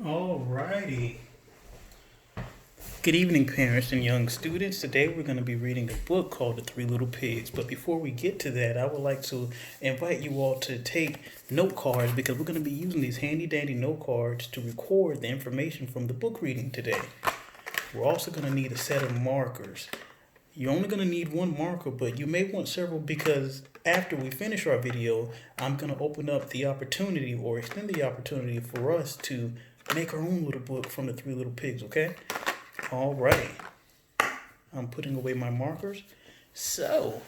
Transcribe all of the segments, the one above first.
Alrighty. Good evening, parents and young students. Today we're going to be reading a book called The Three Little Pigs. But before we get to that, I would like to invite you all to take note cards because we're going to be using these handy dandy note cards to record the information from the book reading today. We're also going to need a set of markers. You're only going to need one marker, but you may want several because after we finish our video, I'm going to open up the opportunity or extend the opportunity for us to make our own little book from the Three Little Pigs, okay? All right. I'm putting away my markers. So,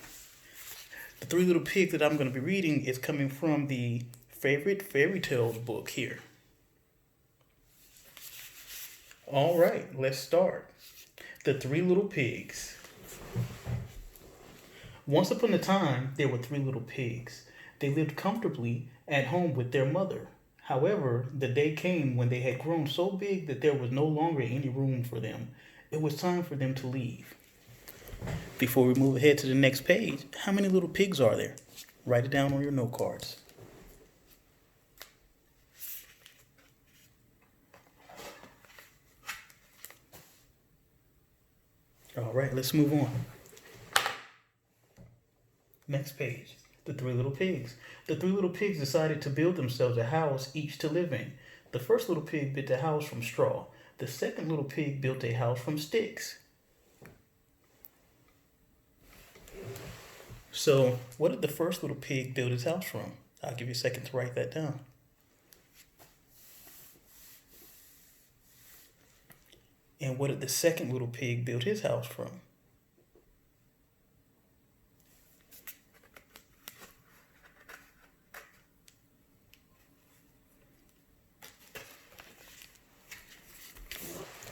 the Three Little Pigs that I'm going to be reading is coming from the Favorite Fairy Tales book here. All right, let's start. The Three Little Pigs. Once upon a time, there were three little pigs. They lived comfortably at home with their mother. However, the day came when they had grown so big that there was no longer any room for them. It was time for them to leave. Before we move ahead to the next page, how many little pigs are there? Write it down on your note cards. All right, let's move on. Next page, the Three Little Pigs. The three little pigs decided to build themselves a house each to live in. The first little pig built a house from straw. The second little pig built a house from sticks. So, what did the first little pig build his house from? I'll give you a second to write that down. And what did the second little pig build his house from?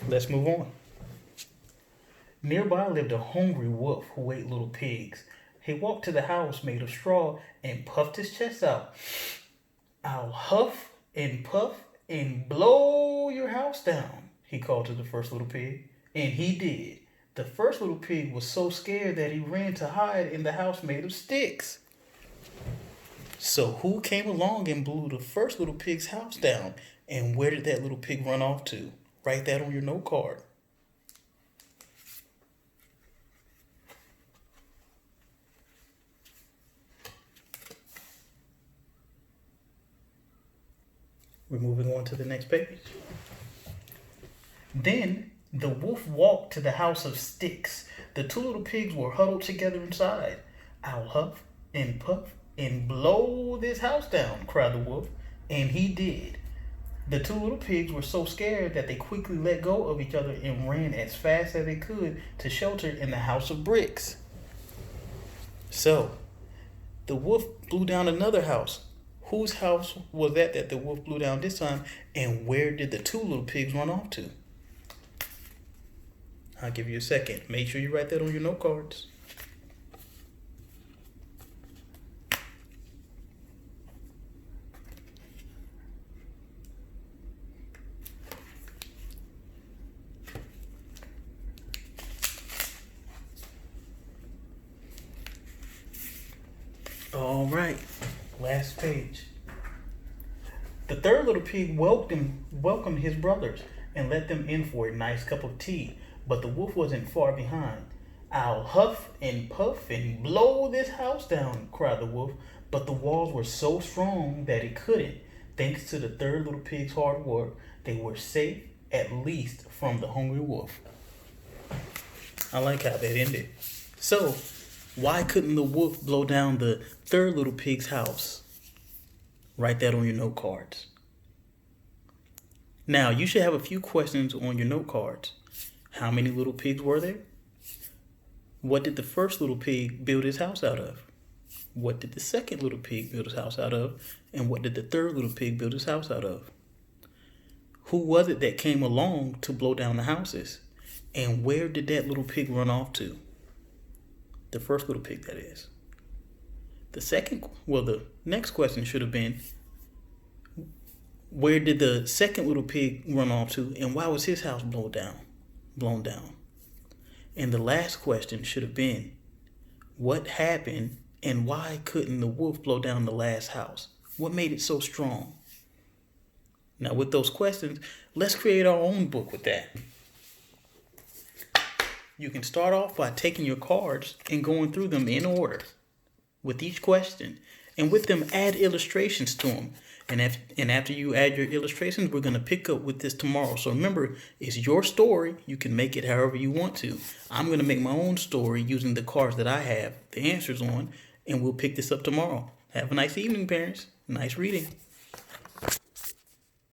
Let's move on. Nearby lived a hungry wolf who ate little pigs. He walked to the house made of straw and puffed his chest out. "I'll huff and puff and blow your house down," he called to the first little pig. And he did. The first little pig was so scared that he ran to hide in the house made of sticks. So who came along and blew the first little pig's house down? And where did that little pig run off to? Write that on your note card. We're moving on to the next page. Then the wolf walked to the house of sticks. The two little pigs were huddled together inside. "I'll huff and puff and blow this house down," cried the wolf. And he did. The two little pigs were so scared that they quickly let go of each other and ran as fast as they could to shelter in the house of bricks. So, the wolf blew down another house. Whose house was that the wolf blew down this time? And where did the two little pigs run off to? I'll give you a second. Make sure you write that on your note cards. All right, last page. The third little pig welcomed his brothers and let them in for a nice cup of tea, but the wolf wasn't far behind. "I'll huff and puff and blow this house down," cried the wolf, but the walls were so strong that it couldn't. Thanks to the third little pig's hard work, they were safe, at least from the hungry wolf. I like how that ended. So, why couldn't the wolf blow down the third little pig's house? Write that on your note cards. Now, you should have a few questions on your note cards. How many little pigs were there? What did the first little pig build his house out of? What did the second little pig build his house out of? And what did the third little pig build his house out of? Who was it that came along to blow down the houses? And where did that little pig run off to? The first little pig, that is. The next question should have been, where did the second little pig run off to, and why was his house blown down? And the last question should have been, what happened, and why couldn't the wolf blow down the last house? What made it so strong? Now, with those questions, let's create our own book with that. You can start off by taking your cards and going through them in order with each question, and with them add illustrations to them. And after you add your illustrations, we're going to pick up with this tomorrow. So remember, it's your story. You can make it however you want to. I'm going to make my own story using the cards that I have the answers on, and we'll pick this up tomorrow. Have a nice evening, parents. Nice reading.